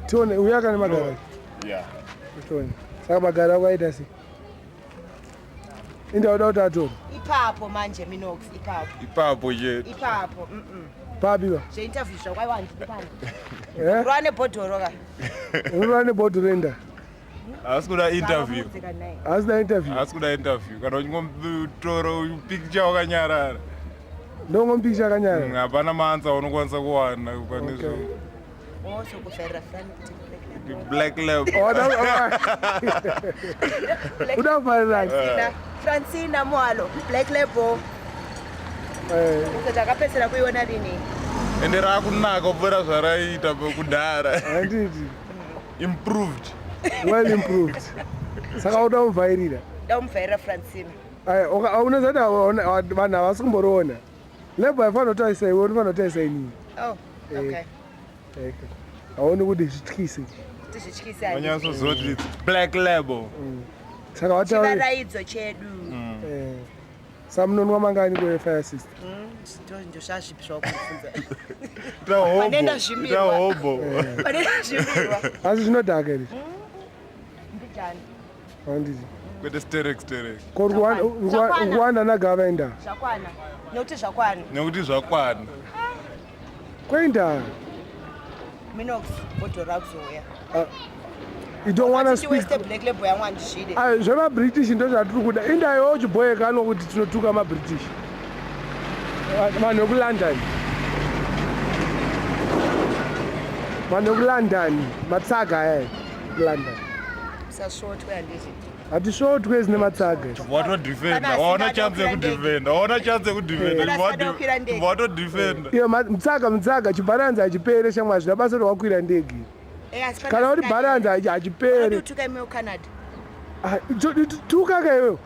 Tone uyaka nemagara. Yeah. Tone. Saka magara kwaita sei? Inda uda utato. Ipapo manje Minox Ipapo je. Ipapo. Pabiwa. Je interview zvakawanda ndipana. Eh? Rwane bhodhoro ka. Urwane bhodhoro enda. Asikuda interview. Asina interview. Asikuda interview. Kana uchingomutoro picture wakanyarara. Ndongompisha yakanyara. Hapana maanza unokwanisa kuwana panezvo. Also kuferra friend Black lab. Uda farira. Francina Mwalo, Black Label. Takapedzera kuiona rini. Ende rakunaka kupfuura zvaraita pakudhara. Handiti. Improved. Well improved. Saka uda muvhairira. Da umuvhairira Francina. Unozati vanhu havasi kumboriona. Lebo haifana kutarisa iwe, unofana kutarisa inini. Oh, okay. Haoni kuti zvityise. Tizvityise. Wanyatsozoti Black Label. Saka wataura chivaraidzo chedu. Samunonwa mangani kwe-fire system. Ndo zvazvipi zvakufunza. Tahobo. Asi zvinodhaka iri. Ndijani. Handiti. Kwete sterek. Ukuwanda naGava enda. Zvakwana. Nekuti zvakwana. Nekuti zvakwana. Kwenda. Minox bhodhoro rakuzouya. You don't want to speak. Zvema-British ndo zvatiri kuda. Indayo uchibhoyeka nokuti tinotuka ma-British. Vanhu vekuLondon. Vanhu vekuLondon. Matsaga aya kuLondon. Sashotwe handiti. Hatishotwe zine matsaga. Watodefenda. Hauna chance yekudefenda. Watodefenda. Iyo mutsaga chibharanza hachipere shamwa zvina basa rwakwira ndege. Kana uri balance hachiperi. Tuka ime Canada. Tuka kayo.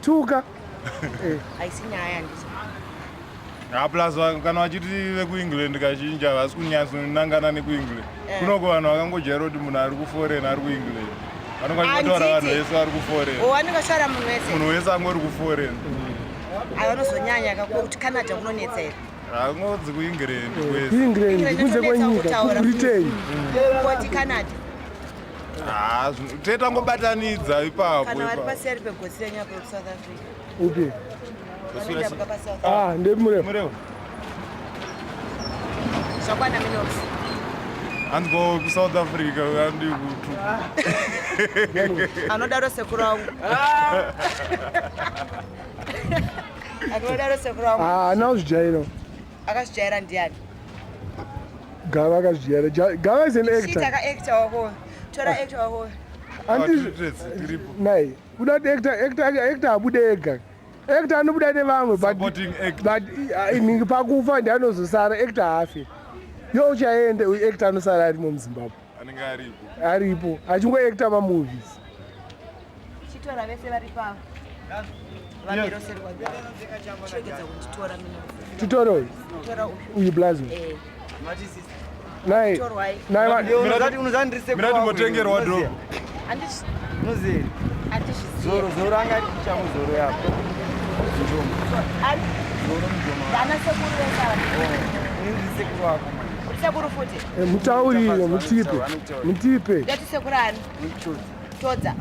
Tuka. Aisinyaya ndisi. Plus kana vachiti vekuEngland kazhinja vasi kunyatsonangana nekuEngland. Kunoko vanhu vakangojera kuti munhu ari kuforeign ari kuEngland. Vanongataura vanhu vese vari kuforeign. Vanongataura munhu wese. Munhu wese angori kuforeign. Vanozonyanya kakuru kuti Canada kunonetsera. Hangodzi kuEngland kwese. England kunze kwenyika kuBritain. Koti Canada. Tetangobatanidza ipapo. Kana vari paseri pegotsi renyika South Africa. Upi? Ndiri Murehwa. Zvakwana Minox. Hanzi go kuSouth Africa handi kutu. Anodaro sekuru wangu. Anodaro sekuru wangu. Anozvijaira. Akazvijaira ndiani? Gava akazvijaira. Gava is an actor. Chitaka actor wako. Tora actor wako. Nai, kuda actor abude ega. Actor anobuda nevamwe but ningi pakufa ndi anozosara actor hafi. Yo uchaende actor anosara arimo muZimbabwe. Anenge aripo. Aripo. Achingo actor ma-movies. Chitora vese vari pavo. Vameroserwa. Chegedza kunditora Minox. Titoro. Tora uyu blazo. Nai. Mirati motengerwa do. Andisi. Muzi. Andisi. Zoro anga chamuzoro yapo. Dana sekuru wesa. Ninzi sekuru wako. Sekuru futi. Mutaurire mutipe. Ndati sekurani. Chodza.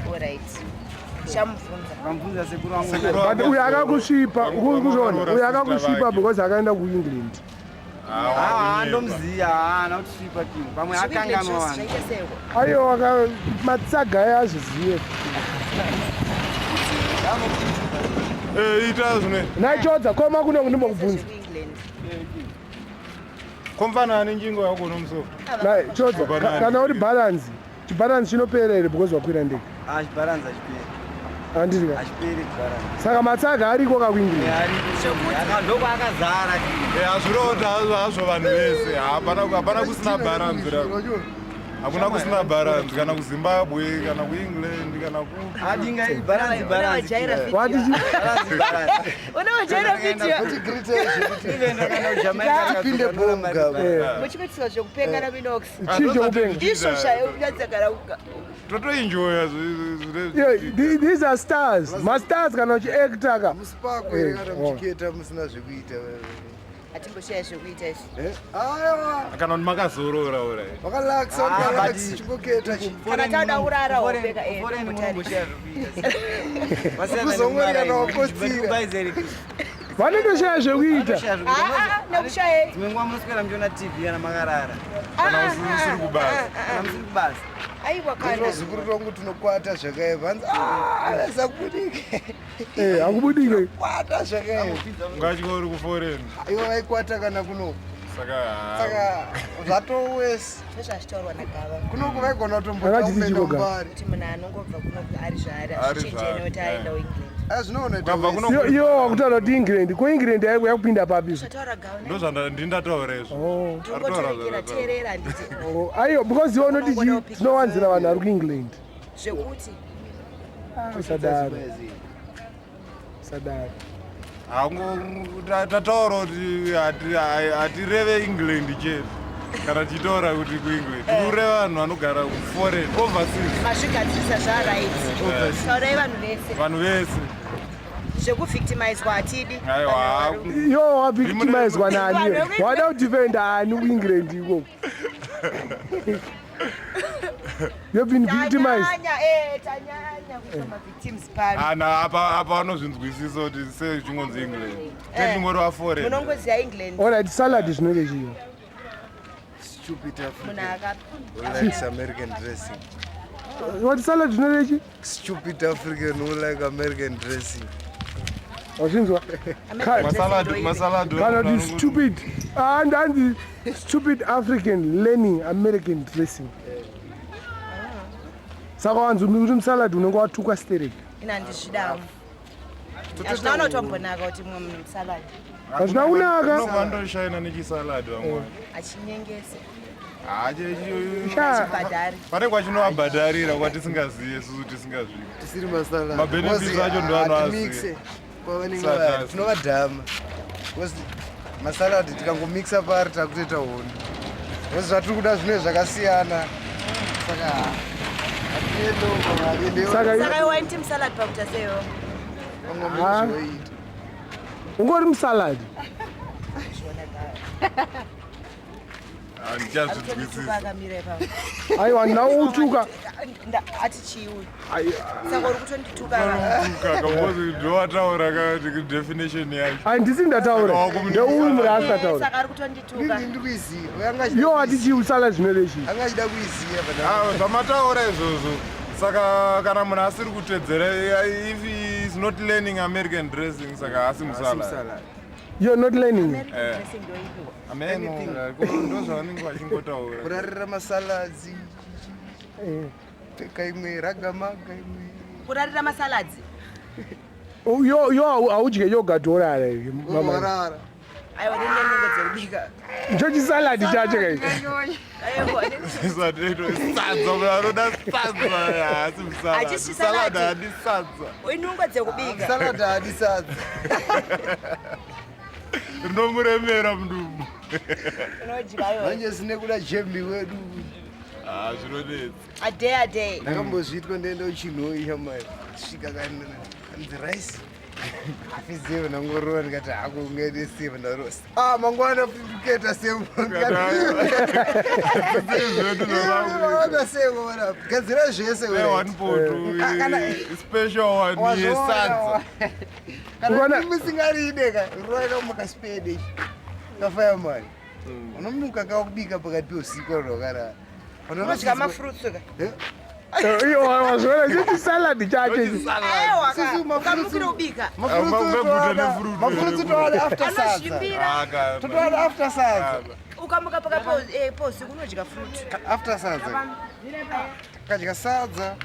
All right. Chamfunza. Kamfunza sekuru wangu. But uyu akakusvipa, ukuzviona. Uyu akakusvipa because akaenda kuEngland. Ndomziya nakutisvipa kini. Pamwe akanganwa vanhu. Aiwa matsaga aya azvizive. Ita zvine. Chodza koma kuno kundimbokubvunza. Komfanani njingo yako nomusoro. Chodza kana uri balance, chibalance chinopera here because wakwira ndege. Chibalance achiperi. Handiti ka. Achiperi chibalance. Saka matsaga ariko kakuEngland. Ndoko akazara. Hazvirota hazvo vanhu vese. Hapana kusina balance. Hakuna kusina balance kana kuZimbabwe kana kuEngland kana ku. Adinga balance. What is it? Unojaira video. Ivenda kana Jamaica tipinde pomga. Muchikuitwa zvekupenga na Minox. Chizvo kupenga. Iso shayo unyadzagara uka. Toto enjoy. These are stars. Ma stars kana uchiactor ka. Musipakwe kana muchiketa musina zvekuita. hatimboshiya zvekuita izvi aiwa kana kuti makazorora ora wakalaksa chingoketa kana tauda kurara wopeka kuzomwerera nawakotsira vanondoshaya zvekuita nekushayei dzimwe nguva munoswera muchiona tv kana makarara kana usiri kubasa kana musiri kubasa aiwa kana zukuru rongu tinokwata zvakaipa hanzi sakubudike hakubudike kwata zvakaipa ungatya uri kuforeni ivo vaikwata kana kuno saka zvatowesi nezvazvitaurwa nagava kunoku vaigona Akachiti chiko Gava. kutomboaenda kuti munhu anongobva kunoku ari zvaari Ari azvichinjeni zvaari, kuti aenda kuengland zvinoona Ukabva kuno- iyo wakutaura kuti england kuengland yakupinda papi zvataura gava ndo zvandindataura izvo ndingotorekera teerera handiti aiyo because iwo noti tinowanzira vanhu vari kuengland zvekuti sadaro tataura kuti hatireve england chete kana tichitaura kuti kuengland tikureva vanhu vanogara kuforeign overseas mazvigadzirisa zvaraiti taurai vanhu vese vanhu vese zvekuvhictimizwa hatidi aiwa iyo wavhictimizwa nani wada kudefenda ani kuengland ikoko you've been victimized tanyanya kuita mavictims pano ana apa vanozvinzwisisa kuti sei chingonzi england tetingori vaforeign munongoziva england alright salad zvinove chiyo stupid munhu African akapa who likes American dressing. what salad zvinove chi Stupid African who like American dressing. wazvinzwa masalad kana kuti stupid hanzi stupid african learning american dressing saka wanzwa kuti musaladi unenge watukwa stereki ina handizvidawo hazvina unotombonaka kuti mumwe munhu musaladi hazvina kunaka vandoshayina nechisalad vamwe achinyengese Sha. achibhadhari pane kwachinovabhadharira kwatisingazive susu tisingazvii Tisiri masala. Mabenefits acho ndo anoaziva. mixe. Kwavanenge Saka. vari. Tinovadhama. Because masaladi tikangomixa pari takutoita hondo. Because zvatiri kuda zvinhu zvakasiyana. Saka hatiendo Saka- saka iwa nditi musaladi pakuta seyo vangomizvoita. ungori musaladi handichazvinzwisisa akamira ipapo aiwa nautuka ati chiuyu saka uri kutondituka ndowataura kuti definition yacho handisi ndataura ndeuyu muri asataura saka ari kutondituka Ndiri kuiziva. iyo hatichi usaladi zvinove chi Anga achida kuiziva pana. zvamataura izvozvo saka kana munhu asiri kutedzera if he is not learning american dressing saka haasi musala you're not learning ndo zvavanenge vachingotaura Kurarira masaladzi. Peka imwe ragamaga imwe. kurarira masaladzi yo haudye yogati orara mama Orara. aiwa nenyenungo dzekubika ncho chisaladi chacho kai sadza vanoda sadza haasi Hachisi musalad salad. hadi sadza inungo dzekubika Salad hadisadza. rinomuremera mudumbu unodyayo Manje sine kuda jembi wedu. zvinonetsa adei Ndakambozvitwa ndenda uchinhoi shamai. Svika kanzi rice. Afizewe nangorora ndikati hako ungaite seve ndarosa. Mangwana keta seve. Ndakati seve wana. Gadzira zvese wewe. one pot special one yesadza Kana musingaride ka roeka mukaspede. Kafaya mari. Unomuka kakubika pakati peusiku rokara. unodya mafruits ka iyo wazvona cho chisaladi chacho ichi aiwa ukamukira kubika Mafurutsu toada after sadza. anozvimbira Toada after sadza. ukamuka pakati pousiku unodya fruit After sadza. Kadya sadza.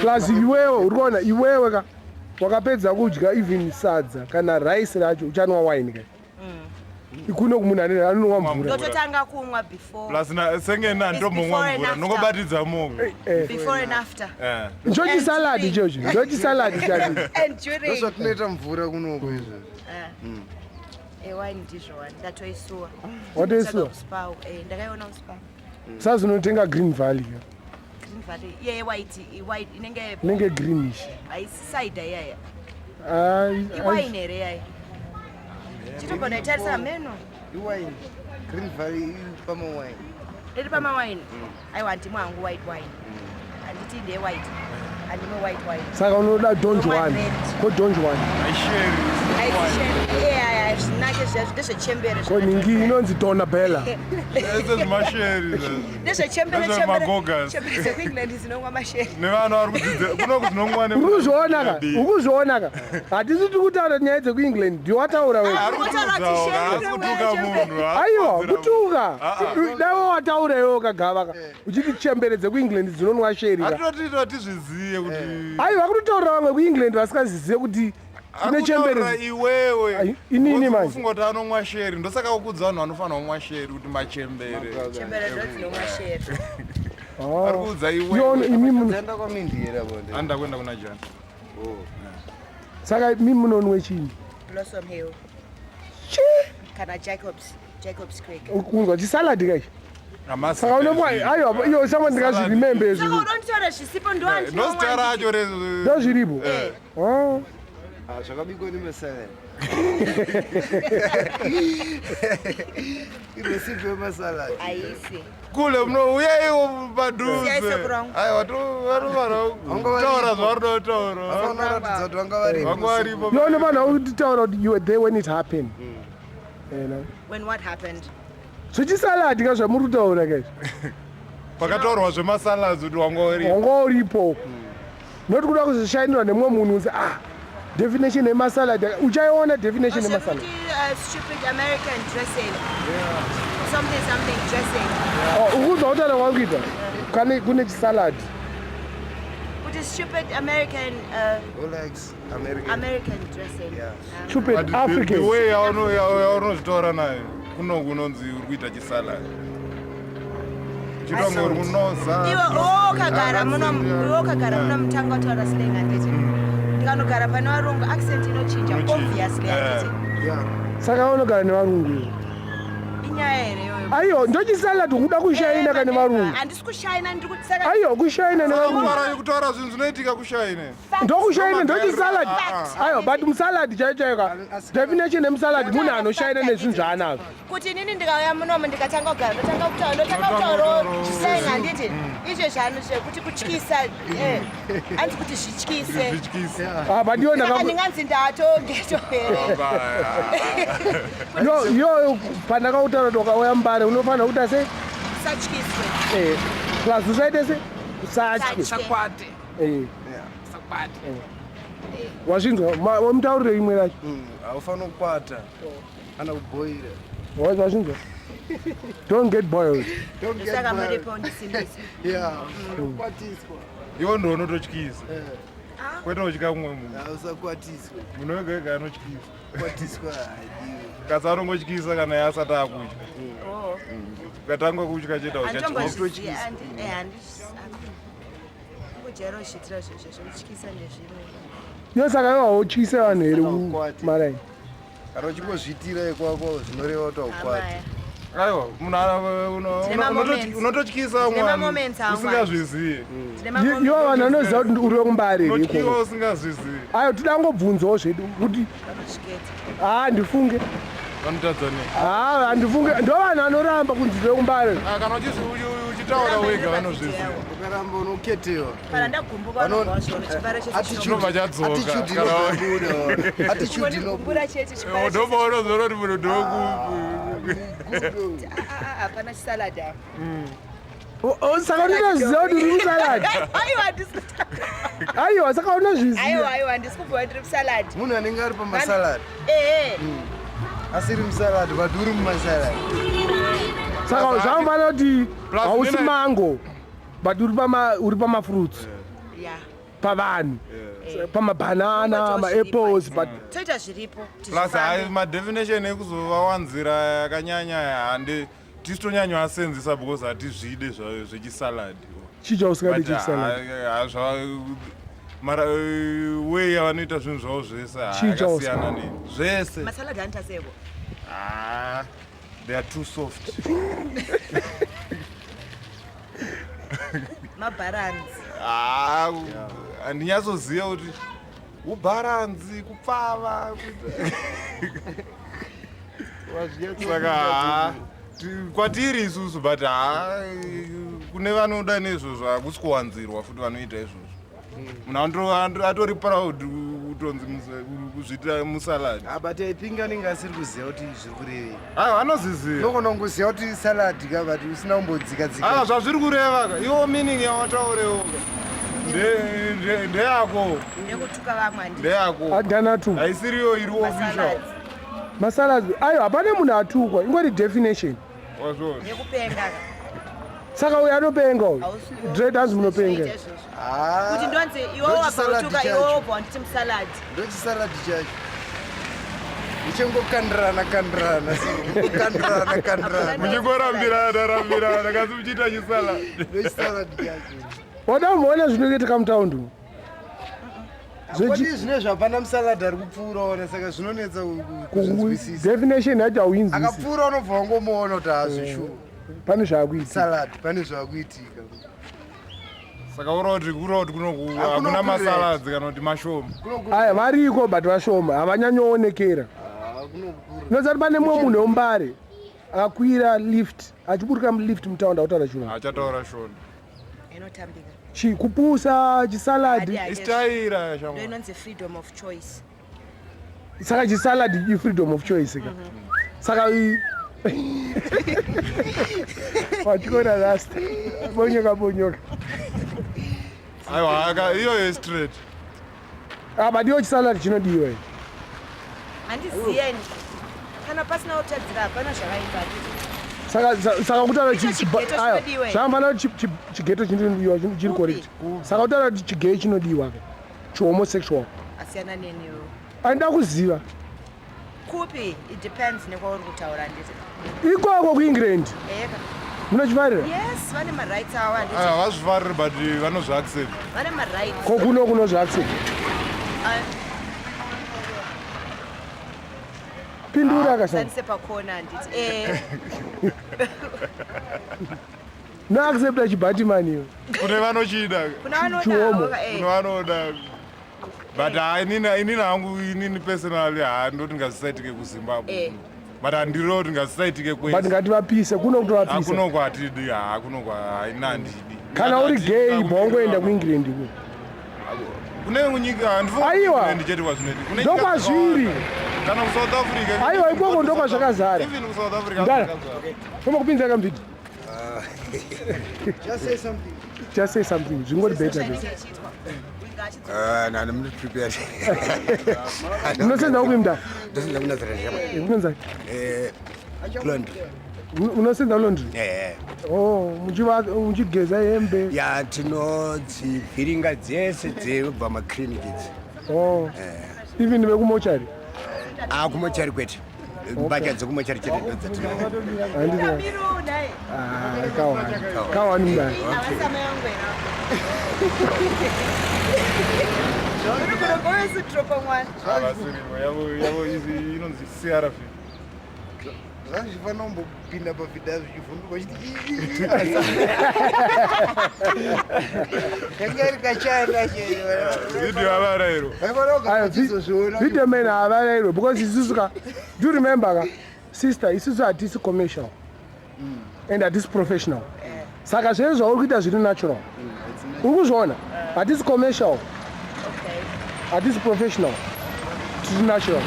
plus iwewe uri kuona iwewe ka wakapedza kudya even sadza kana raisi racho uchanwa wine kai kuno kumunhu anonwa mvura ndototanga kumwa before plus senge nandomomwa Before and mvura after. nongobatidza moko before and after ncho chisaladi chocho ncho chisaladi chacho and during Ndozvatinoita mvura kunoko izvo. wine ndizvo wani ndatoisuwa watoisuwa uspaw ndakaiona uspaw sazonotenga green valley ka green valley iye white inenge inenge greenish haisi cider iyaya Ai, iwine here yaya chitobva naitarisa meno iwine green valley pamawine iri pamawine aiwa ndimwe hangu white wine handiti ndewhite handimwe white wine saka unoda donge one ko donge one zvinake zvazvo ndezvechembere ko ningi inonzi dona bella ndezvechembere dzekuengland zinonwa masheri nevanhu vari kudzidza kuno kuzinongwa ukuzvionaka hatisi tiri kutaura nyaya dzekuengland ndiwataura kutuka munhu aiwa kutuka daiwo wataura iwo kagava uchiti chembere dzekuengland dzinonwa sheri atotita tizvizive kuti aiwa kutotaura vamwe kuengland vasingazizive kuti kune chembere iwewe inini manje ufunga kuti anomwa sheri ndosaka ukudza vanhu vanofanira kumwa sheri kuti machembere ndodzinomwa sheri ari kuudza iwewe enda kwamindira bonde anda kuenda kuna jani saka mi munonwe chini blossom hill kana jacobs creek kunzwa chisaladi kai saka unomwa aiwa iyo samwe ndingazviremembe saka unonditaura zvisipo ndozita racho ndozviripo zvakabikwa nemasala iresipi yemasaladi aisi kule munouyayiwo padhuze aiwa taura zvarunotaura vanoratidza kuti vanga varipo yone vanhu vakutitaura kuti you were there when it happened when what happened zvechisaladi ka zvamuri kutaura kaizvo pakataurwa zvemasaladzi kuti wanga uripo noti kuda kuzoshainirwa nemumwe munhu unzi definition yemasaladi uchaiona definition yemasaladi stupid american dressing something dressing ukuzwa utana kwakuita kune chisaladi kuti stupid american dressing stupid african way yaunozvitora nayo kuno kunonzi uri kuita chisaladi chitongo uri kunoza iwe okagara muno mutanga utaura slang handiti ndikanogara pane varungu accent inochinja obviously handiti saka unogara nevarungu inyaya here iyoyo aiyo ndochisaladi kuda kushaina kane varungu handisi kushaina aiyo kushaina nevarungu kutaura zvinhu zvinoitika kushaine ndokushaina ndochisaladi aiyo but musaladi chaichaika definition yemusaladi munhu anoshaina nezvinhu zvaanazvo kuti inini ndikauya munomu ndikatanga kugara ndotanga kutaurawo slang handiti izvo zvanhu zvekuti kutyisa hanzi kuti zvityise but ndinganzi ndatogeto here yo pandakautaura kuti wakauya Mbare unofanira kuita se usatyiswe plus usaite se usatye wazvinzwa wamutaurire imwe racho haufanira kukwata kana kubhoira wazvinzwa don't get boiled saka muripo ndisimbisa ukwatiswa iwo ndo unototyisa kwete uchika kumwe munhu usakwatiswa munhu wega wega anotyisa kwatiswa kasi anongotyisa kana yasati akudya ukatangwa kutya cheta uchatotyisa kujera uchiitira zvotyisa nezvimwe yo saka iwawotyise vanhu here marai kana uchingozviitira ikwako zvinoreva kuti aukwati aiwa munhu unototyisa mwana usingazvizivi iwo vanhu vanoziva kuti uri wekumbare unotyisa usingazvizivi aiwa tidangovhunzawo zvedu kuti ndifunge vanotadzane handifunge ndo vanhu vanoramba kunzi wekumbare kana uchitaura wega vanozviziva ukaramba unoketewa kana ndagumbuka chibare chinobva chadzoka chigumbura chete ndomaunozora kuti munhu hapana chisaladi saka unoziva kuti uri musaladi aiwa saka unozviziva aiwa handisi kubva ndiri musaladi munhu anenge ari pamasaladi asiri musaladi but uri mumasaladi saka zvanofanira kuti hausi mango but uri pamafruits pavanhu pamabanana maapples but toita zviripo plus madefinition ekuzovawanzira yakanyanya handi tisitonyanya asenzisa because hatizvide zvayo zvechisaladi chicha usikadi chisaladi mara way yavanoita zvinhu zvavo zvese yakasiyana zvese masaladi anotaseko they are too soft mabharanzi handinyazoziva kuti ubharanzi kupfava saka kwatiri isusu but kune vanoda nezvozvo hakusi kuwanzirwa futi vanoita izvozvo munhu atori proud kutonzi kuzviita musaladi but I think anenge asiri kuziva kuti zviri kurevei vanoziziva nogona kungoziva kuti saladi ka but usina kumbodzikadzika zvazviri kureva ka iwo meaning yawataurewo ndeyako adanatu haisiriyo iri official masaladi ayo hapane munhu atukwa ingoti definition saka uyo anopenga uyu dread hanzi munopenga kuti ndonzi iwewo wabva iwewo wabva wanditi musaladi ndochisaladi chacho uchengokandirana muchingorambirana kasi muchiita chisaladi ndochisaladi chacho wada muona zvinoitika mutaundi zvine zvapana musaladi ari kupfuura ona saka zvinonetsa kuzvinzwisisa definition yacho hauinzwisi akapfuura unobva wangomuona kuti hazvishuwa pane zvaakuitika salad pane zvaakuitika saka uroti kunoku hakuna masaladzi kana kuti mashoma aya variko but vashoma havanyanyoonekera inozati pane mumwe munhu weMbare akakwira lift achiburuka mulift mutaunda autaura chirungu achataura shona inotambika kupusa chisaladi istaira inonzi freedom of choice saka chisaladi ifreedom of choice ka saka wachikona rasta bonyoka aiwa iyoyo straight but iyo chisaladi chinodiwa handiziyeni kana pasina kutadzira hapana zvavaita saka kutaura zvamfanira kuti chigeto chinodiwa chiri correct saka kutaura kuti chigei chinodiwa chihomosexual asiyana neniwo andida kuziva kupi it depends nekwauri kutaura nditi ikoko kuengland munochifarira yes vane marights avo havazvifariri but vanozviaccept vane marights kokuno kunozviaccept pindura kasanise pakona handiti noaccepta chibatimaniyo kune vanochida kune vanoda but inini hangu inini personally handoti ngazvisaitike kuzimbabwe but handiro kuti ngazvisaitike but ngativapise kuno kutovapisa kuno kwatidi kuno haina handidi kana uri gay bhaungoenda kuengland ku kune nyika aiwa ndicheti kwazvinoiti ndokwazviri kana kusouth africa aiwa ikoko ndokwazvakazara even kusouth africa ndara tomokupinza kamvidi just say something zvingoti better I'm not prepared. unosenza upi mda Ndosenza kunazareta. unonza London. unosenza London Oh, muchigeza hembe ya tinozivhiringa dzese dzebva maclinic idzi. even vekumochari kumochari kwete mbatya dzokumochari chete kawani mdani yavo inonzi crf zvazvifana kumbopinda pavhidha zvichivhunduka chiti yanga iri kachanda video havarairo video mena havarairo because isusu ka do you remember ka sister isusu hatisi commercial and hatisi professional saka zvese zvauri kuita zviri natural uri kuzviona hatisi commercial hatisi professional tiri natural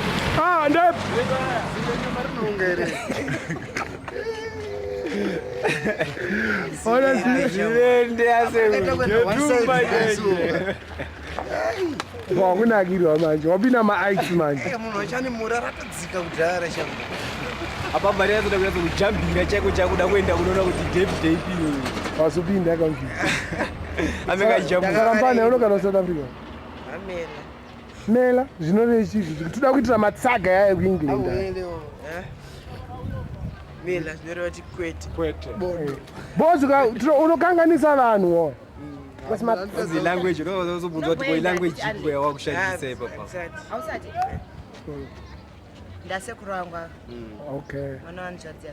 wakunakirwa manje wapinda maaits manje munhu wachane mura ratadzika kudhara sha apa Mbare yazoda kuyazo kujambira chako chakuda kuenda kunoona kuti David ipi wasupinda kangi ameka jambu karambana unogara South Africa amela mela zvinove chizvi toda kuitira matsaga yayo kuengland mela zvinoreva kuti kwete bosi unokanganisa vanhu language unozobvunza kuti language ipi yawakushandisa ipapa ausati ndasekurangwa mwana wanzvadzi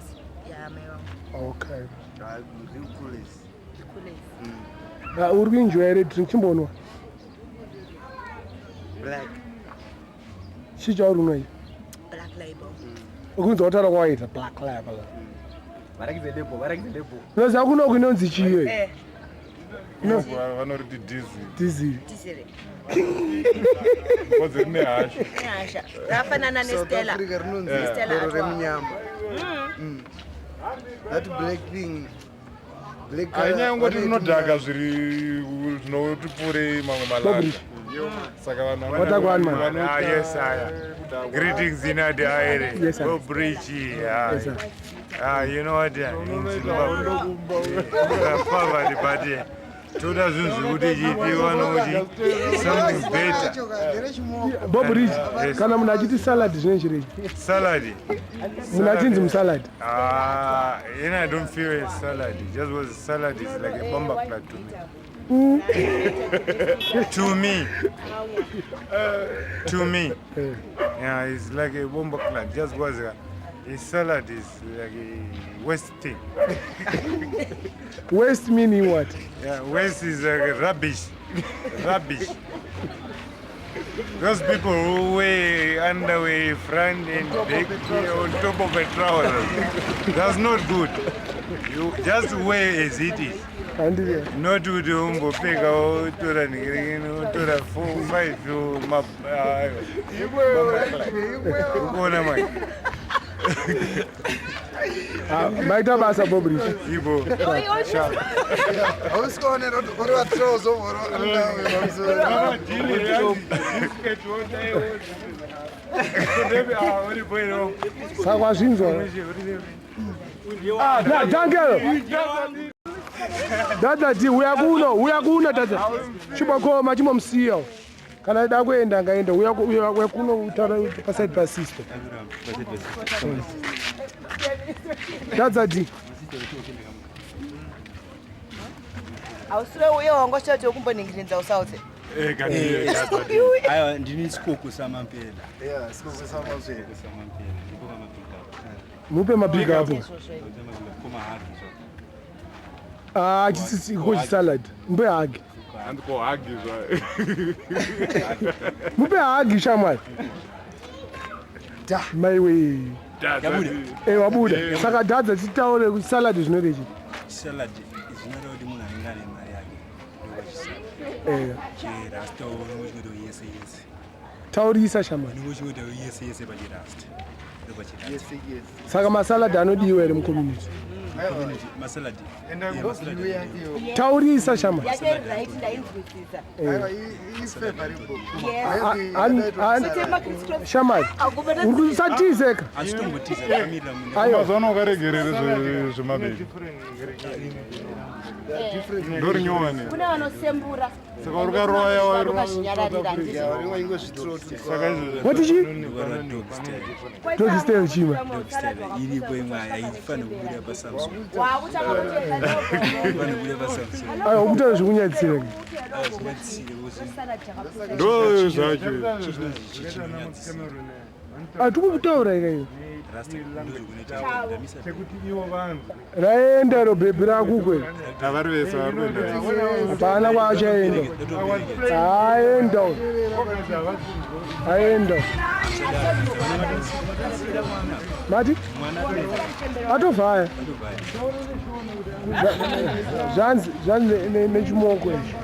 yamai vangu uri kuenjoya here tichimbonwa black chichauri unwai black label ukunzi otara kwaita black lab Varakidze depo. noziva kuno kunonzi chiyo vanoriti diesel Tisere. kodzi rine hasha Nyasha. Rafanana nestela. Africa rinonzi Stella doro atwa. remunyamba. That black thing. Black anyaya ngoti rinodhaka zviri zvinoti purei mamwe malaka saka Watakwani, man. Yes, I. Greetings, Inadi Aire. Yes, sir. Go preach. Yes, sir. You know what? In Zimbabwe, poverty, but toda zvinhu kuti chipiwa nokuti something better. Bob Rich kana munhu achiti salad zvine chirei Salad. munhu achinzi musalad And I don't feel a salad. Just was salad is like a bomber clock to me. To me. Yeah, it's like a bomber clock. Just was a salad is like a waste thing. waste meaning what Yeah, waste is like rubbish. Those people who wear underwear front and back on top of a trouser, that's not good. You just wear as it is. handile Not to the umbopeka utora 4-5 ukona manje maita basa Bob Rich ibo Hausikone uri watrozo uri saka zvinzwa dangelo dadati uya kuno dada chibakoma chimomusiya kana ida kuenda ngaenda uya kuno utara paside pasister dadati Ausure uye wangoshaje ukumboningirinza usautse. Aiwa ndini sikoko samampela. Yeah, sikuzama zwe. mupe mabig apo chisisi koji salad mupe hagi andikohagizva mupe hagi shamwari maiwe wabuda saka dhadza titaure kuti salad zvinorechi Salad is not only one and not in my rasta or which go to yes. taurisa shamwari Which go to yes, but you rast. Yes. saka masalad anodiwa here mucommunity Masalad. taurisa shamwari Yake right ndainzwisisa. Aiwa, his favorite book. shamwari uri kusatizeka Astombotiza kamira mun. aiwa mazano ukaregerere zvemabedi ndori nyowani Kuna vanosembura. saka uri karoya Vakazvinyararira ndizvo. Yeah, uri waingo zvitrotu. watichi Dog style. dog style chima Iripo imwe haifani kubuda paSamsung. Wakutanga kutenga Haifani kubuda paSamsung. aiwa umutaura zvekunyadzisireka Zvinatsire kuzi. ndo zvacho atikukutaura ikaio Rasta ndozvikunoita ndamisa. raenda ro bhebhi rakukwe avari vese vari kuenda hapana kwaachaenda aenda mati atovhaya zvanzi nechimoko ichi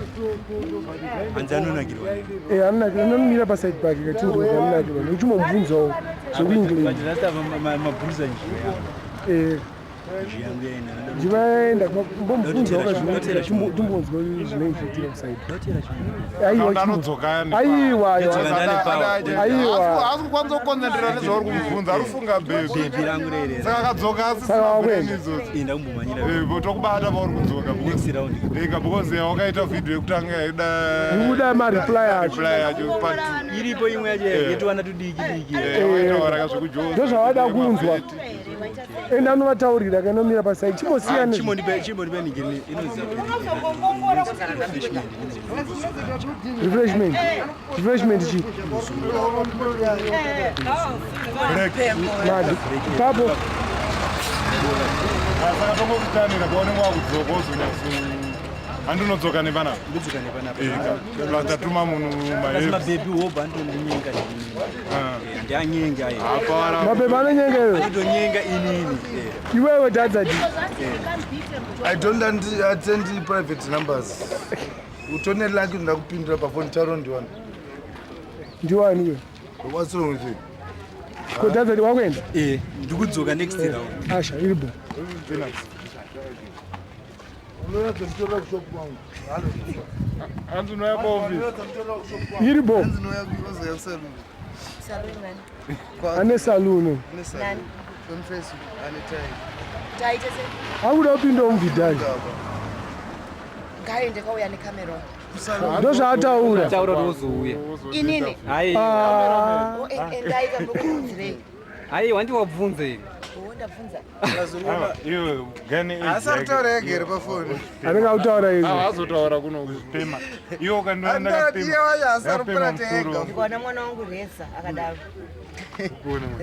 Hanzi anonakirwa. anomira paside pake katindoanonakirwa nechimomubvunzawo zvekuingland Rasta mabhuza nje. ndivaenda mbomubvunzawo kazvinotera timbonzwa zvinoitika kusaidi anodzoka aiwa asi kukwanisa kukonzentrera nezvauri kumubvunza ari kufunga bhebhi Birangu rere. saka akadzoka Saka wakwenda. asisizoti Inda kumbomanyira. tokubata pauri kudzoka Next round. because wakaita vhidhiyo yekutanga yaida ndikuda mareply acho reply yacho part Iripo imwe yacho yetwana tudiki. wakaitaura zvekujoza ndozvavada kunzwa ende anovataurira kanomira pasaidi chimosiyana Chimonipe nigiri inozi. refreshment chi mado papo saka tongokutanira kuonekwa kudzoka ozonyatso andinodzoka nepana ndidzoka nepana tatuma munhu mabhebi woba andonyenga ndianyenga mabhebi anonyengeyo andonyenga inini iwewe tadzati I don't attend private numbers. Utone lucky ndakupindura pafoni tauro ndiwana. Ndiwani iwe? What's wrong with you? Ko tadzati wakwenda? ndikudzoka next round. Asha iribo. hanzi noya paofisi Iribo. Ane saluni. Akuda kupinda umvidhari. Ngaende kauya nekamera. Ndozvaataura. Taura rozouya. Inini. Hai. Endaika ndokubvunzirei. Hai wandibvunza iri. Ndabvunza. iwe gane asakutaura yagere pafoni Anenge akutaura izvo. azotaura kunopema iwe ukandondakapema Ndikaona mwana wangu Reza akadaro.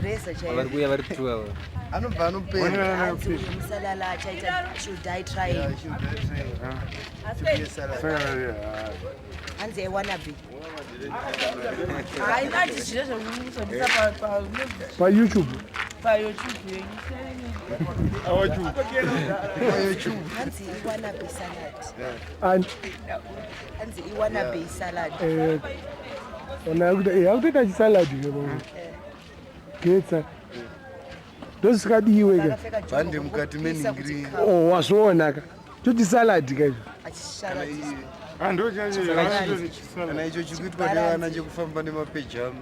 Reza chaiyo. Vari kuuya vari 12. anobva anopenda Musalala achaita should I try. Hanzi aiwana be. Hainati zviro zvokushandisa PaYouTube. paYouTube. Hanzi iwana be salad. And Hanzi iwana be salad. ona akutoita chisaladi kebaba. Getsa. Ndozvikadiwe ke. bhande mukati meningiri Oh wazvoona ka. Toti saladi ka izvo. Achishara. kana icho chikuitwa nevana chekufamba nemapejama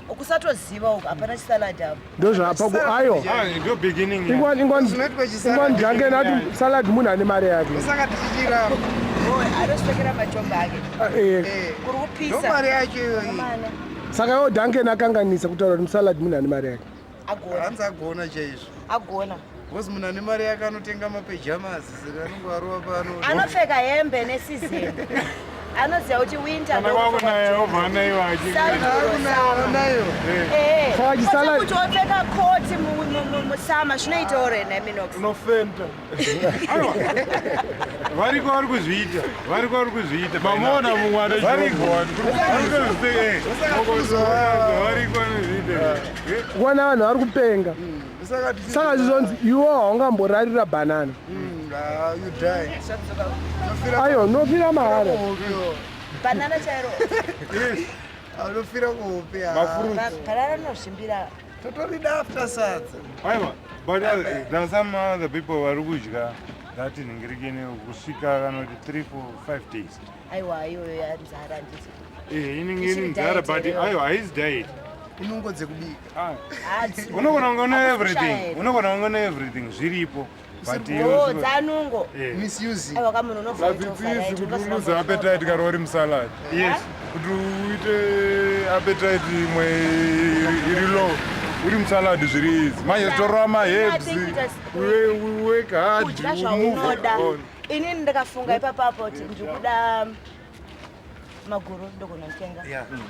Ukusatoziva uku hapana chisalad apo. Ndozvapa ayo. ndo beginning Ingwani dhange nati salad munhu ane mari yake. saka tichichirapa Anosvekera majomba ake. Kuri kupisa. ndomari yacho iyoyi Saka iwo dhange nakanganisa kutaura kuti salad munhu ane mari yake. Agona. hanzi agona chaizvo Agona. bcause munhu ane mari yake anotenga mapejamas saka anongo arova pano Anopfeka hembe nesizini. Anoziva kuti winter kana kwakunayo obvanaiwa nayo Saka chisalad kuti wopfeka koti musama zvinoitawo rena Minox. unofenta variko vari kuzviita mamona mumwe kuona vanhu vari kupenga. Saka zvizonzi iwo haungamborarira banana. you die Ayo nofira mahara. Banana chairo. anofira kuhope Banana rinozvimbira. totorida after sadza aiwa but there are some other people vari kudya that nhingirekene kusvika kana kuti 3 for 5 days Aiwa iyoyo yanzara ndisi. inenge iri nzara but aiwa haisi diet inongo dzekubika unogona kungoona everything zviripo but dzanungo. misusing Aiwa kamunhu unofa zvitsisi kuti uruze appetite kana uri musalad Yes. kuti uite appetite imwe iri low uri musalad zviri izi manje torora maherbs wekahadi Kudya zvaunoda. Inini ndakafunga ipapapo kuti ndikuda maguru ndogona kutenga.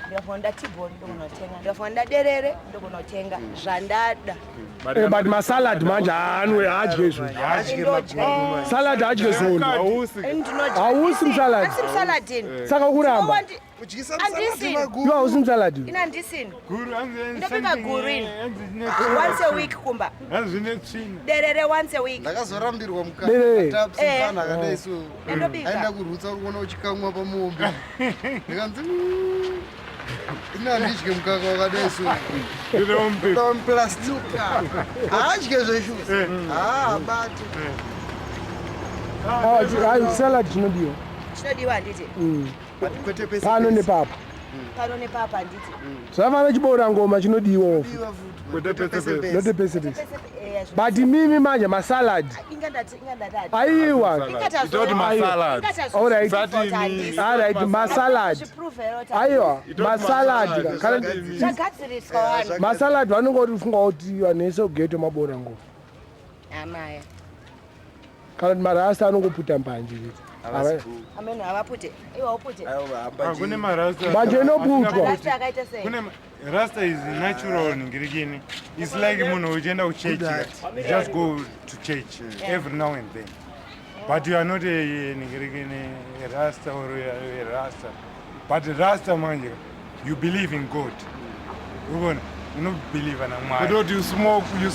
Ndikafunga nda tibhoni ndogona kutenga. Ndikafunga nda derere ndogona kutenga. Zvandada. But masalad manje hadye izvo. Salad hadye zona. Hausi musalad. Asi musaladini. Saka kuramba. kudyisa Andisini. Iwe hausi musalad. Ina ndisini. guru Ndopika gurini. Once a week kumba. zvine tsvina Derere once a week. ndakazorambirwa Derere. mukatapsimana akadai so Ndopika. aenda kurutsa kuona uchikamwa pamombe ndikanzi ina handidye mukaka wakadai so plastica haadye zveshu abati Salad chinodiwa. Chinodiwa handiti. kwete pese Pano nepapo. Pano nepapa handiti. Zvafana chiboora ngoma chinodiwa. Note pese pese. But mimi manje masalad. Ingadati. Aiwa. itoti masalad Alright. Zati masalad. Aiwa masalad. Zvagadziriswa vanhu. Masalad vanongoti funga kuti vanese kugeto maboora ngoma. Amaya. Kana kuti marasta anongoputa mbanje. Ameno havapute. Iwa upute. kune marasta Mbanje inoputwa. Rasta akaita sei. kune rasta is natural nhingirekene it's like munhu uchienda kuchechi you just go to church every now and then But you are not a Rasta or a Rasta. But Rasta man, you believe in God. You don't believe in a man. But you smoke no. You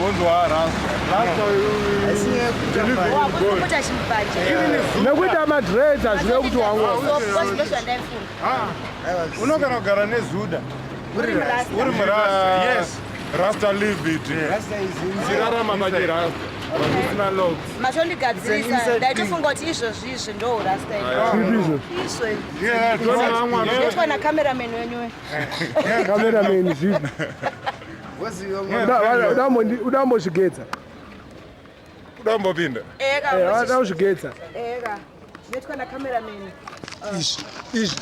want to Rasta, wakuti chimbanje nekuita madreds hazvina kuti unogara kugara nezuda uri murasta. Yes, Rasta live it. Zirarama majira usina logs. machondigadzirisa ndaitofunga kuti izvozvizvi ndo rasta izvo ndetwa nakameramen wenyuwe kameramen zvipi udambozvigetsa Udambopinda adauzvigetsa eka ndetwa nakameramen izvi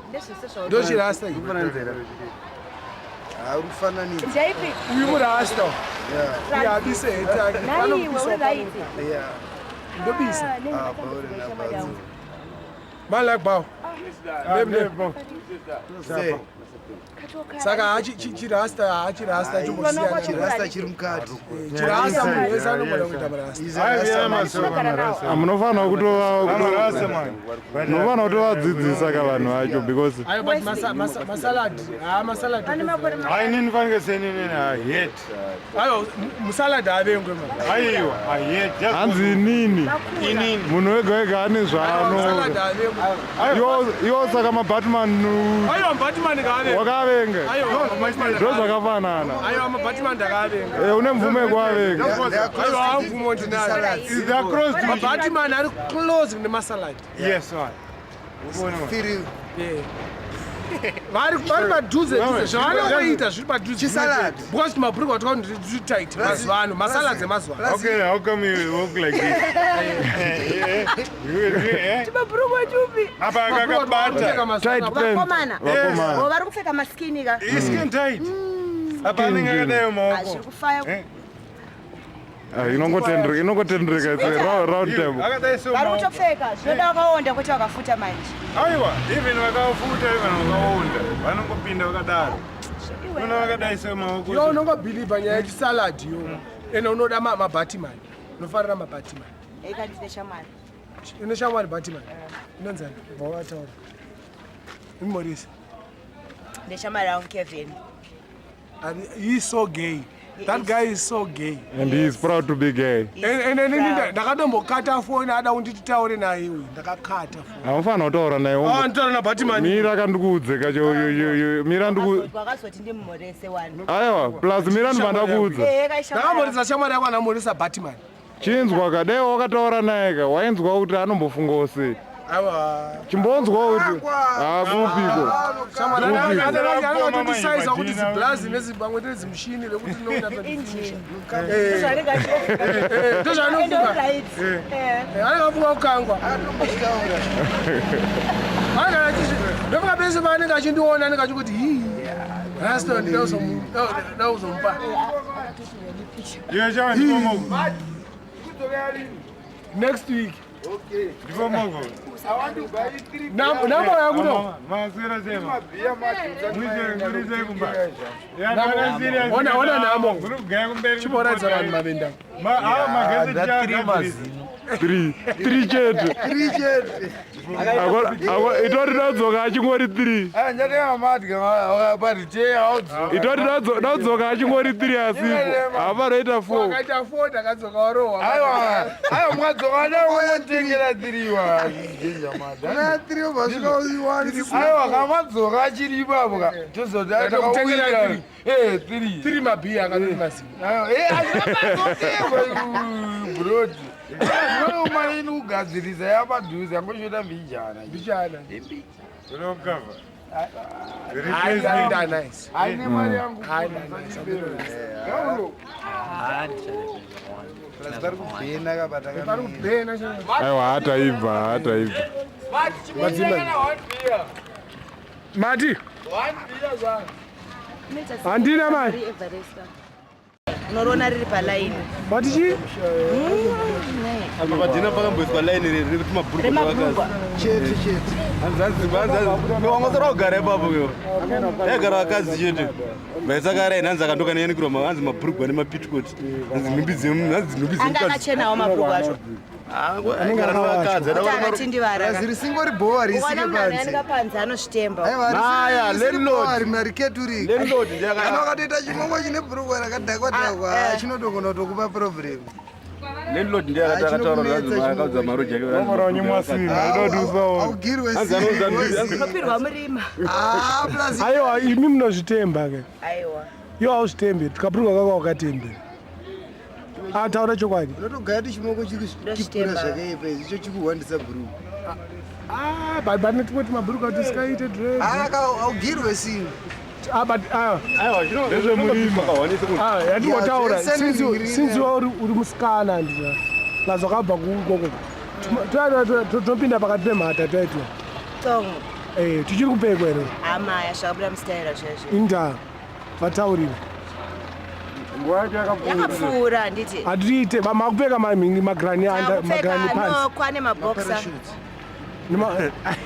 ndezvese ndochirasta Ufananidzo. zvaipi uyu murasta uyabise hetake naiwe uri raiti ndobisa ndobisa man like bow saka chirasta Chirasta chiri mukati. chirasta munhu wese anogona kuita murasta munofanira kutovadzidzisa kavanhu vacho because masaladi ainini fanike senini hate. aiwa musaladi avengwe Aiwa, hate. hanzi inini munhu wega wega ane masaladi avengwe iwo saka mabatman aiwa mabatman kaave wakavenga aiwa ndo zvakafanana aiwa mabatman ndakavenga une mvumo yekuvavenga aiwa hamvumo ndinayo mabatman ari close nemasaladi Yes, right. vari padhuze zvavanongoita zviri padhuze Chisalad. because mabhurika wataka kuti zvitaiti mazuva ano masaladzi emazuva ano Okay, how come you walk like this? mabhurukwa chupi Apa akakabata. vakomana vari kupfeka maskini ka Skin tight. Apa anenge akadai maoko. zviri kufaya inongotendereka round table Akadai so vari maoko. kutopfeka zvinoda vakaonda kuti vakafuta manje Aiwa, even vakafuta even vakaonda. Vanongopinda vakadaro. Una vakadai so maoko. yo unongobhilivha nyaya yechisaladi yo ende unoda mabatimani unofarira mabatimani eka ndine shamwari ine shamwari batimani inonzani vawataura imorisi ndeshamwari yangu kevin he's so gay that guy is so gay and he is proud to be gay ende ndakatombokata foni ada kunditi taure naye uyu ndakakata foni hamufanira kutaura naye nditaura nabatimani mira kandikuudze kacho mira wakazoti ndimumhorese wani aiwa plus mira ndimandakuudza ndakamborisa shamwari yako anamhoresa batimani chinzwa ka dai wakataura naye ka wainzwa kuti anombofungawo sei aiwa chimbonzwa kuti kupiko anotisaiza kuti ziblazi nezibamwe nezimushini rekuti ndozvaanofunga anengafunga kukangwa ndofunga pese paanenge achindiona anenge achikuti hii rasto ndauzomupa Yo, John, ndipomoko. next week Ndipomoko. namba yangu no Maswera sema. Mwize kumba. ona namo Gaya kumberi. chiboradza vanhu mavenda Magezi chaka. 3 chete itori ndadzoka achingori 3 Njatenga madga wakapati che audzo. itori ndadzoka achingori 3 asipo hapanoita 4 akaita 4 takadzoka warohwa Aiwa mwadzoka ndawotengera 3 wa. Na 3 vasvika uyiwani. Aiwa kamadzoka achiri ipapo ka. Tozoti kutengera 3 3. 3 mabhiya akati masiku Brodi. Umaini ugadzirisa yapadhuze angoshoda mbijana. mbichana Uno Gava. aida nice Aine mari yangu. Vari kubhena kabata pari kubhena aiwa hataibva mati handina mari unorona riri palaini Vatichi? Padina pakamboiswa line riri kuti mabhuruka remabhurugwa chete. Hanzi wangosara kugara ipapo yo. Yagara akazi chete. Vaisaka line hanzi akandoka neyanikirwa hanzi mabhurugwa nemapitikoti. Hanzi nhumbi dzemu anga akachenawo mabhurugwa acho Raziri singori boa risike panze. panze anosvitemba Aya, landlord mariketuri. Landlord ndiyaka. Akatoita chimombo chine bhurugwa rakadhakwa chinotogona kutokupa problem. Landlord ndiyakataura kuti akadza maro jake. Vamoronyi mwasina, idodusawo. Augirwe nopirwa murima plus. Aiwa, imi munozvitemba ke. aiwa Iwo hauzvitembi, tukabhuruka kwako wakatembera. Taura chokwadi. Unotogara tichimoko chikura zvakaipa izvi icho chikuwandisa bhuruku. Bane tumoti mabhuruka tisikaite dress. Augirwe singa. But Aiwa, Ndezvemurima. yatingotaura since uri musikana ndizva lazvakabva kukoko topinda pakati pemhata taitwa tongo tichiri kupekwa here amaya zvakabuda musitaira zvezvo inda vataurira yakapfuura nditi hatitiite makupeka magrani pasi kwane maboksa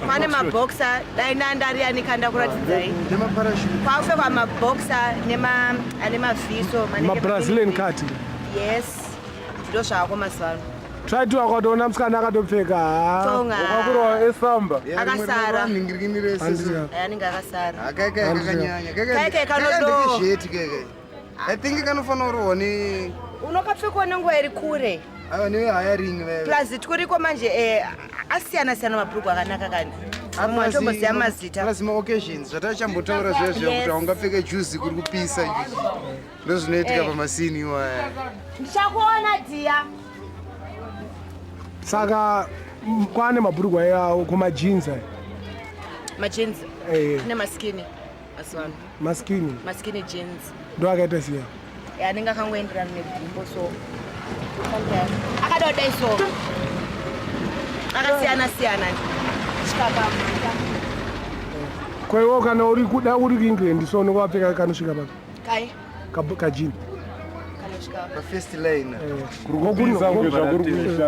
kwane maboksa dai nandariani kanda kuratidzai kwakupfekwa maboksa ane mavhiso mabrazilian cati yes ndo zvako mazuvano try wakatoona musikana akatopfeka tonga Wakakurawa esamba. akasara anenge akasara kaikai kanodo I think kanofanira kurohwa ne unokapfekwa nenguva iri kure nehiring plus tikuriko manje asiyana-siyana mabhurugwa akanaka kani amwe atomboziva mazita plus maoccasions zvatachambotaura zvezvo kuti haungapfeke juzi kuri kupisa izvi ndozvinoitika pamasini iwaya ndichakuona dia saka kwane mabhurugwa yawo kumajinsi majins ne maskini masivano maskini jeans ndo akaita siya anenge akangoenderana negumbo so akadodai so akasiyana-siyana kwaiwo kana uri kuda uri kuengland so nokapfeka kanosvika paka kai kajini pafirst line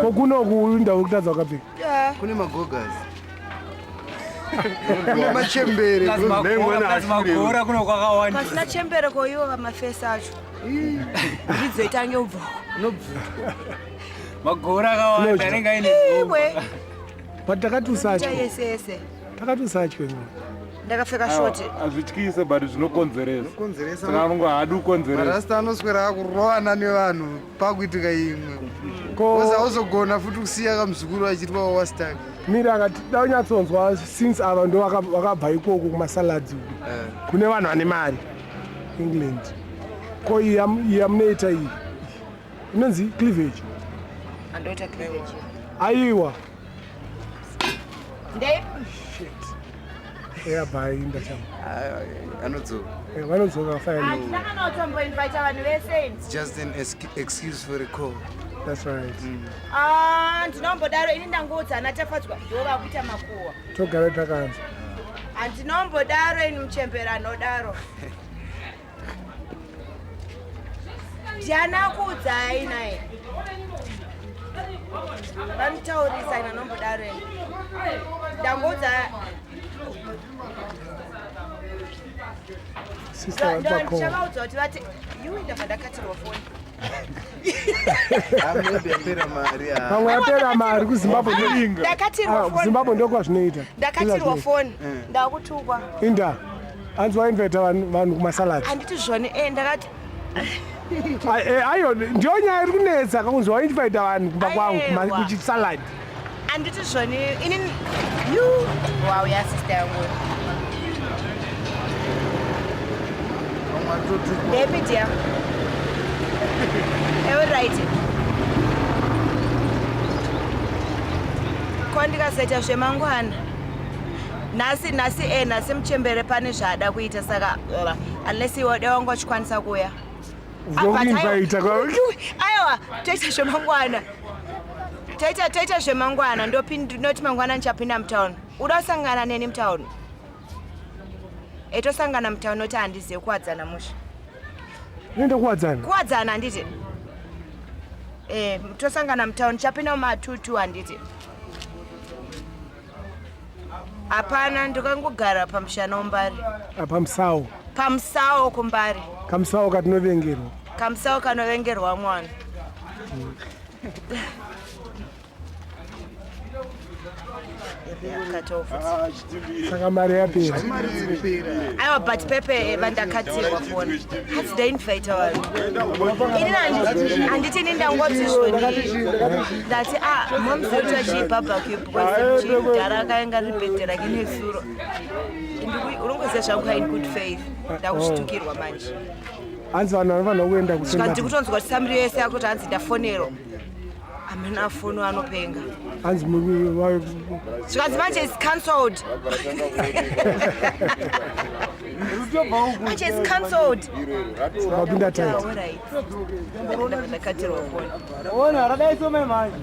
kokunoku indawo kutadza wakapfeka kune magogas kune machembere magora kuno kwakawanda pasina chembere koiwo mafesi acho ndidzoitange ubva magora akawanda anenge aine iwe but takatiusatyo yesese takatiusatyo ndakapfeka shoti Hazvityise but zvinokonzeresa. Saka anongo hadi kukonzeresa. marasta anoswera akurohana nevanhu pakuitika imwe koza auzogona futi kusiya kamuzukuru achitwa wawastaki miri akati daunyatsonzwa since ava ndo vakabva ikoko kumasaladzi kune vanhu vane mari england ko iyi yamunoita iyi inonzi cleavage andoita cleavage aiwa ndei eyabhainda chamo anodzoka vanodzoka vafanira ndakanotomboinvita vanhu vese just an excuse for a call. That's right. Ndinombodaro ini ndangodzana tafadzwa ndova kuita makuwa. Togara takanza. Ndinombodaro ini muchembera anodaro. Ndiana kudzai naye. Vantaurisa ina nombodaro ini. Ndangodza Sister Bakon. Ndakaudzwa kuti vati iwe ndakadakatirwa foni. Pamwe yapera mari kuZimbabwe ndoinga. Ndakatirwa foni. Zimbabwe ndoko kwazvinoita. Ndakatirwa foni. Ndakutukwa. Inda. Anzi wainveta vanhu kumasalad. Anditi zvone ndakati ayo ndiyo nyaya iri kunetsa kakunzi wainveta vanhu kumba kwangu kuchisalad. Anditi zvone ini wow ya sister yangu. David ya. Right. Kwandikasaita zvemangwana. Nasi muchembere pane zvada kuita saka unless iwe dewangu achikwanisa kuya. Aiwa, toita zvemangwana. Toita zvemangwana ndoti mangwana ndichapinda mutown. Uda kusangana neni mutown? Tosangana mutown noti handizivi kuwadzana musha. Nenda kuwadzana. Kuwadzana handiti. Tosangana mtown chapina matutu handiti. Hapana ndikangogara pamushana Mbare. Pamsawo. Pamsawo kuMbare. Kamsawo katinovengerwa. Kamsawo kanovengerwa mwana. Saka mari yapera. Aiwa but pepe vandakatirwa fona. Hatida invite vanhu. Ini handiti nindangotizvoni. Ndati mamuzoti achibhabhakyu because chidhara akaenga ribhedhera kine suro. Unongoziva zvangu hain good faith. Ndakuchitukirwa manje. Hanzi vanhu vanofanira kuenda kusenga. Saka ndikutonzwa kuti samiri yese yakuti hanzi ndafonero. Amena phone anopenga. Hanzi Svikanzi manje is cancelled. Manje is cancelled. Wapinda tight. Alright. Ndakatirwa phone. Ona radaiso manje.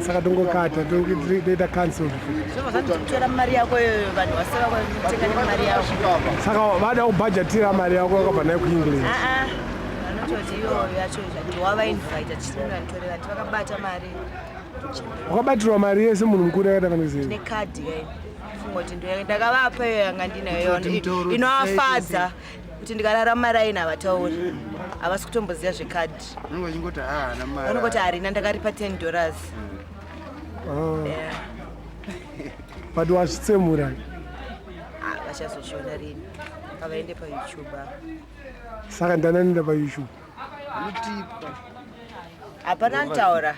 Saka tongokata toita cancelled. Zvova zvandikutora mari yako iyoyo vanhu vasava kutenga nemari yako. Saka vada kubhadhatira mari yako wakabva nayo kuEngland. Vanototi iyoyo yacho ndiwavainvita chisinganditorera kuti vakabata mari. Wakabatirwa mari yese munhu mukuru akaita kanizei. Nekadhi kai. Funga kuti ndakavapa iyo yanga ndinayo inovafadza kuti ndikararama raini havatauri. Havasi kutomboziva zvekadhi. Vanongoti harina ndakaripa $10. But wazvitsemura. Vachazozviona rini. Ngavaende paYouTube. Saka ndananenda paYouTube. Hapana ntaura.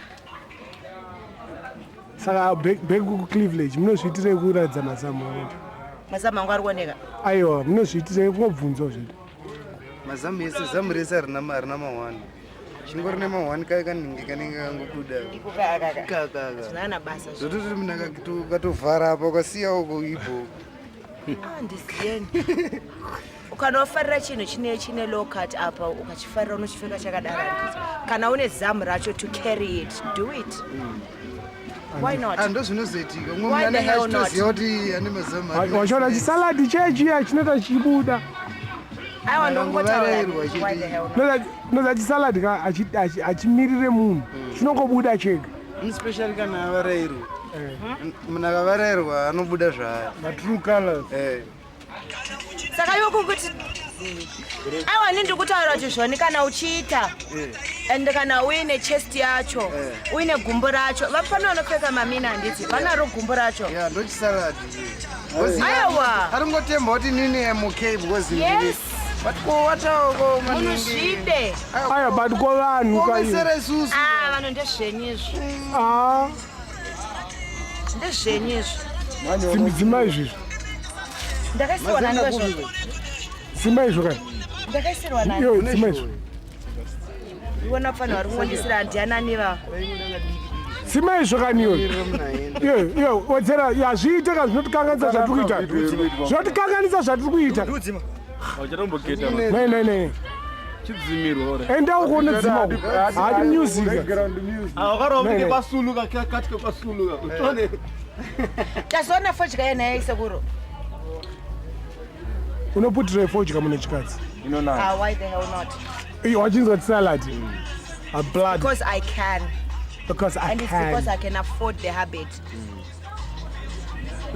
Saka back kuCleveland munozviitirei kuratidza mazamu? Mazamu angu ari kuoneka. Aiwa, munozviitirei kungobvunzawo zvedu. Mazamu yese zamu rese harina ma1. Chingori nema1 kai kanenge kanenge kangokuda. Kaka. Zvina basa. Zvototi munhu akatovhara apa ukasiya uko ipo. Ndiziyeni. Ukanofarira chinhu chine low cut apa ukachifarira unochifeka chakadaro. Kana une zamu racho to carry it, do it. Why not? Ando zvinozoitika. Umwe munhu anenge achitoziva kuti ane mazamu. Wachiona chisaladi chechiya chinoita chichibuda. Aiwa ndongotaura. Why the hell not? Noza chisaladi achimirire munhu chinongobuda chega. Especially kana avarairwa. Munhu akavarairwa anobuda zvaya. True colors. Saka iwe kuti aiwa nini ndikutaura kuti zvoni kana uchiita ende kana uine chest yacho uine gumbo racho vapana vanopfeka mamina handiti vanaro gumbo racho ndochisaladi aiwa aringotemba kuti nini amok because yes but kowataoko munuzvide aya but kovanhu kaisera isusu vanhu ndezvenyizvo dzima izvizvo ndakaisirwa nani wezvo dzima izvo kani ndakaisirwa nani iyo dzima izvo iwona pfanho vari kungodisira handiananiva dzima izvo kani iyo Wedzera hazviite kana zvinotikanganisa zvatiri kuita zvinotikanganisa zvatiri kuita ne enda ukuone dzima uku hadi musika Awakaromuke pasuluka katika pasuluka utone tazoona fodya yena yaisekuro unoputira fodya mune chikadzi why the hell not wachinzwa salad blood because I can because I and can it's because I can afford the habit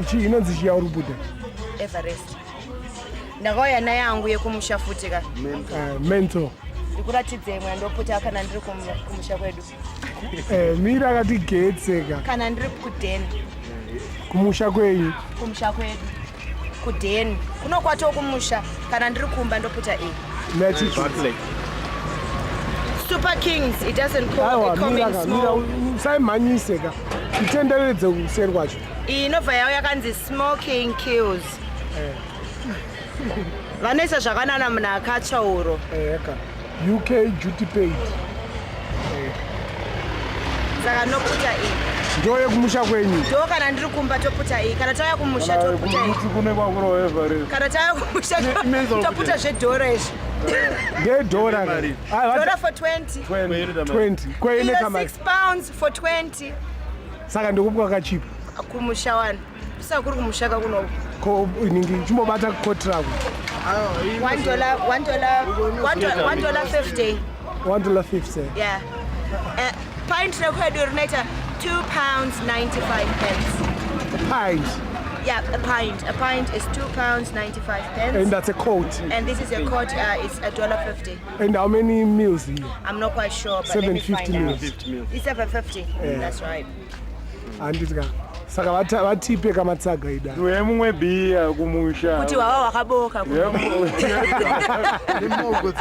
ichi inonzi chiya uri kubuda Everest ndakauya naye yangu yekumusha futi ka mental ndikuratidze imwe ndoputa kana ndiri kumusha kwedu mira akati getseka kana ndiri kudeni kumusha kwenyu kudeni kunokwata kumusha kana ndiri kumba ndoputa Super Kings, it doesn't call it coming small. Saimhanyiseka itenderedze kuseri kwacho inobva yawo yakanzi smoking kills vanoisa zvakanana munhu akatsvauro UK duty paid saka noputa ndo yekumusha kwenyu ndo kana ndiri kumba toputa kana tauya kumusha toputa kana tauya kumusha toputa zvedhora izvi ngedhora Dora for 20 kweine kamari 6 pounds for 20 saka ndikupuka kachipa kumusha wani saka kuri kumusha kakuno ningi chimbobata kotraku $1.50. $1.50. Yeah. Pint record urinator £2.95. Pint. Yeah, a pint. A pint is £2.95. And that's a quote. And this is a quote. It's $1.50. And how many meals here? I'm not quite sure, but let me find out. It's $7.50. Yeah. That's right. Andika. Saka vatipe kamatsaga ida. Tuwe mumwe bia kumusha. Kuti wawa wakaboka. Nemogo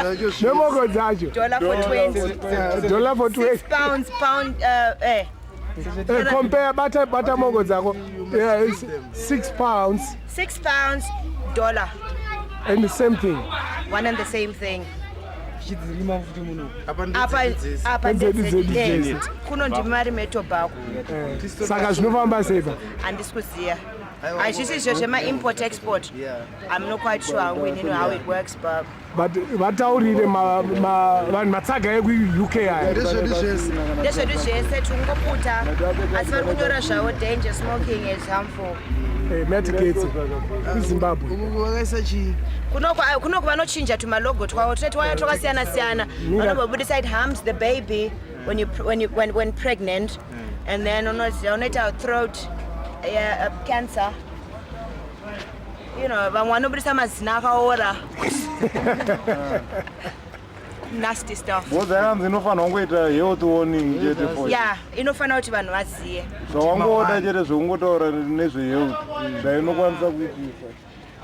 dzacho. $1 for 20. $1 for 20. Compare butter mogo dzako. Yeah, it's £6. £6, $1. And the same thing. One and the same thing. Kuno ndimari metobhako. Saka zvinofamba sei pa? Handisi kuziya. Hazvisi izvo zvema-import export. I'm not quite sure how it works, but vataurire vanhu matsaga eku-UK aya ndezvedu zvese tingoputa asi vari kunyora zvavo danger smoking is harmful. Metigates kuZimbabwe kunoku vanochinja tumalogo twavo twaya twakasiyana-siyana vanombobudisa it harms the baby when pregnant, and then unoita throat cancer. You know, vamwe vanobudisa mazina akaora. Nasty stuff. Wodzayanzi inofanira kungoita health warning chete for. Yeah, inofanira kuti vanhu vaziye. Zvawangoda chete zvokungotaura nezvehealth zvainokwanisa kuitisa.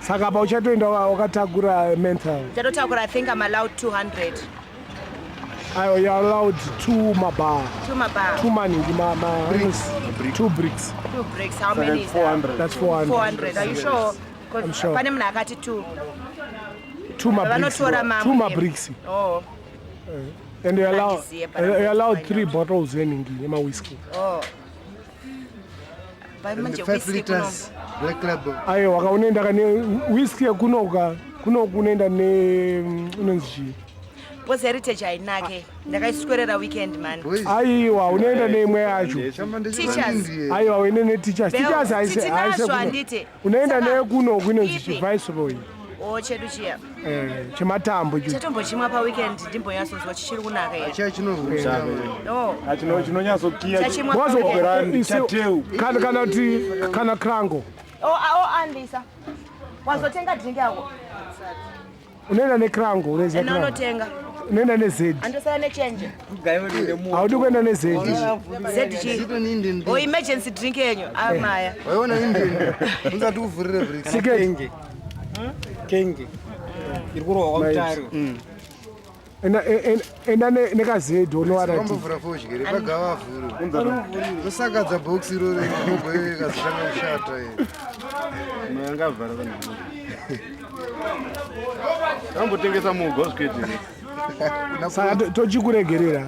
Saka pa uchatoenda wakatakura mental. Uchatotakura, I think I'm allowed 200. You're allowed 2 mabar. 2 mabar. 2 money, 2 bricks. 2 bricks, how many is that? 400. That's 400. 400, are you sure? I'm sure. Pane munhu akati 2. 2 bricks. Oh. And you're allowed 3 bottles in my whiskey. Oh. 5 liters black label. Ayo wakaunenda kane whiskey kunoka kunokunoenda ne unonzi Boss heritage ainake. Ndakaiswerera weekend man. Aiwa unoenda neimwe yacho. Teachers. Aiwa unoenda ne teachers. Teachers aise. Unoenda ne kunoku inonzi viceroy. Oh chedu chia. Chematambo icho. Chatombo chimwa pa weekend ndimbonyasozwa chichiri kunaka here. Acha chinovhusa. No. Chinonyasokiya. Chateu. Kana krango. Andisa. Wazotenga drink yako. Unoenda ne krango, unaweza krango. Unotenga. Unoenda ne Z. Andosana ne change. Haudi kwenda ne Z. ZG. Oh emergency drink yenyu. Amaya. Waiona Indian. Unza tu uvurire bricks. Kenge. Kenge. Irikurowa kwa Tyre. Enda nekazedo unowana Wambovhura foshgere pagava vhuru. Usakadza box iroro inogweka zitanga kushata ye. Mayangavhara vanhu. Tambotengesa mugosket. Saka tochikuregerera.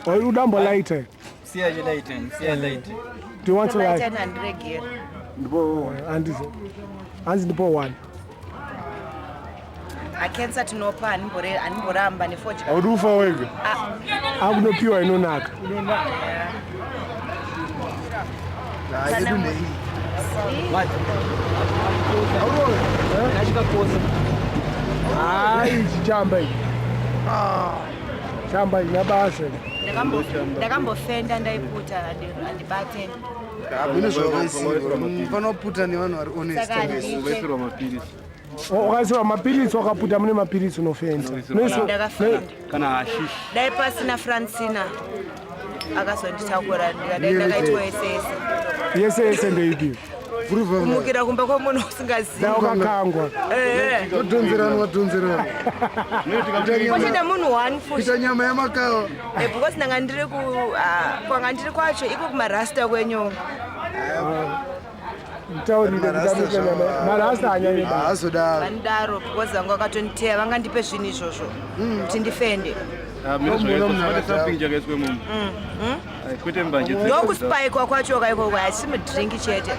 Udambo light. Siya light. Do you want to light? Light and regular. Hanzi ndipo 1. Akenza tinopa animboramba nefoji. Audufa wega. Akunopiwa inonaka. What? Chamba hii. Chamba hii nabasa. Ndakambofenda ndaiputa andibate. Abune zvavaisiwa. Panoputa nevanhu vari honest. Uvaisirwa mapirisi. Wakaisirwa mapirisi wakaputa mune mapirisi unofenza. Kana hashish. Dai pasina Francina. Akazonditakura ndakaitwa yese ndeipi. Kumukira kumba kwomunhu usingazivi. Wakakangwa. Wadhonzerana. Pochida munhu 1 fushi. Kuita nyama yamakawa. Because ndanga ndiri kwanga ndiri kwacho iko kumarasta kwenyu. Marasta anyanye haazodaro vandaro because vanga vakatoniteya vangandipe zvinhu izvozvo kuti ndifende ndokuspikwa kwacho kaikoko hasi mudhiringi chete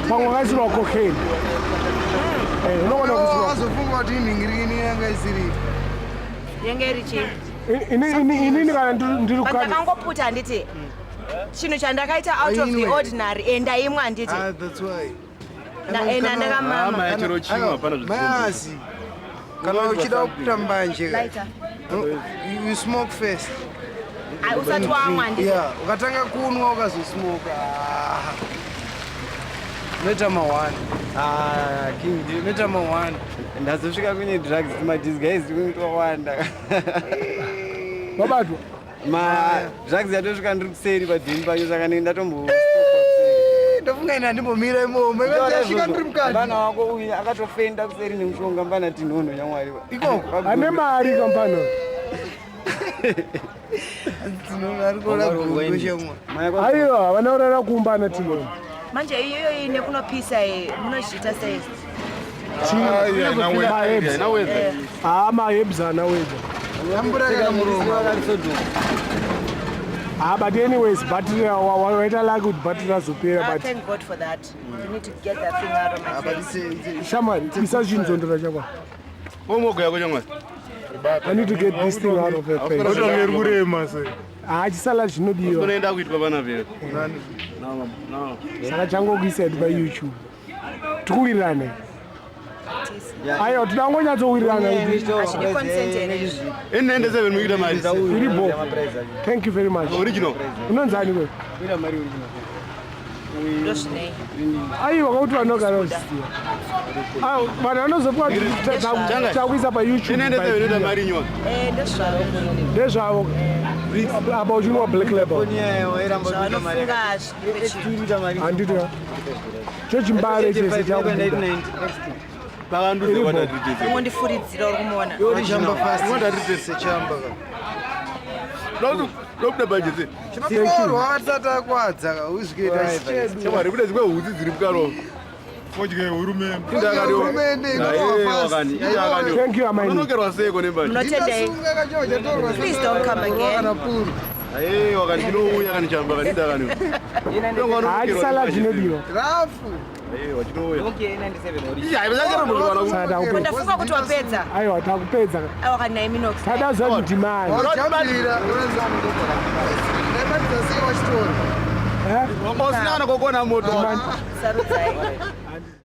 pamwe wakaisirwa cocaine azofunga kuti inhingirikini yanga isiri yenge iri chii inini kana ndiri ndakangoputa handiti chinhu chandakaita out of the ordinary and ndaimwa handiti ena ndakamama Mama yachiro chimwa pana Mazi. Kana uchida kuita mbanje. lighter You smoke first. usati wamwa ndi Yeah, ukatanga kunwa ukazosmoke. Meta mawani. King Meta mawani. ndazosvika kune drugs madisguise kunitowanda babatu drugs yatosvika ndiri kuseri padhini panyu saka nei ndatombo Ndofunga ina ndimbomira imomo. Ikasvika ndiri mukati. mwana wako uyu akatofenda kuseri nemushonga mbana tinhono yamwari Ikoko. ane mari kampano Tinona arikola gogosha mwa. aiwa vanaurara kuumbana tino manje iyoyo ine kunopisa munozviita sei mahebs anawedza Amburaka muromo. but anyways battery waita like kuti battery razopera but thank god for that you need to get that thing out of my face shamari isa chinzondora chakwa omogo yako chamwa I need to get this thing out of her face Otongeri kurema se. chisala chinodiwa unoenda kuitwa pana vero saka changokuisa pa YouTube tikuwirirane aiwa tidangonyatsowirirana Ashidi consent ere ende 7 muita mari iribo thank you very much original unonzani kwe ndozvinei aiwa kauti vanogara uziya vanhu vanozopuwa takuisa pa YouTube ende 7 muita mari nywa ndozvavo ndezvavo apa uchinwa black label zvavanofunga handiti chechi Mbare chese chakubuda pakanduze kwatadrijeze ungondifuridzira uri kumuona Chamba fast. Ngodaritese chamba. lokuda bajeze Chinotorwa atata kwadza uzvikuita chedu. chamwari kuda dzimwe hudzi dziri mukaro Fodye hurumende. Hurumende inotorwa fast. thank you amai unonokerwa seko nembaji munotendei Itasunga kacho chatorwa. Please don't come again. Kana puru. aye wakani chinouya kani chamba kani ndakani chisala chinodiwa Rafu. aye wachinouya ndafunga kuti wapedza aiwa takupedza aiwa kana Minox tadazwa kudhimani Wachambira. Unoza mudokora. Nemati dzasiwa chitori. wakosinana kokona moto Sarudzai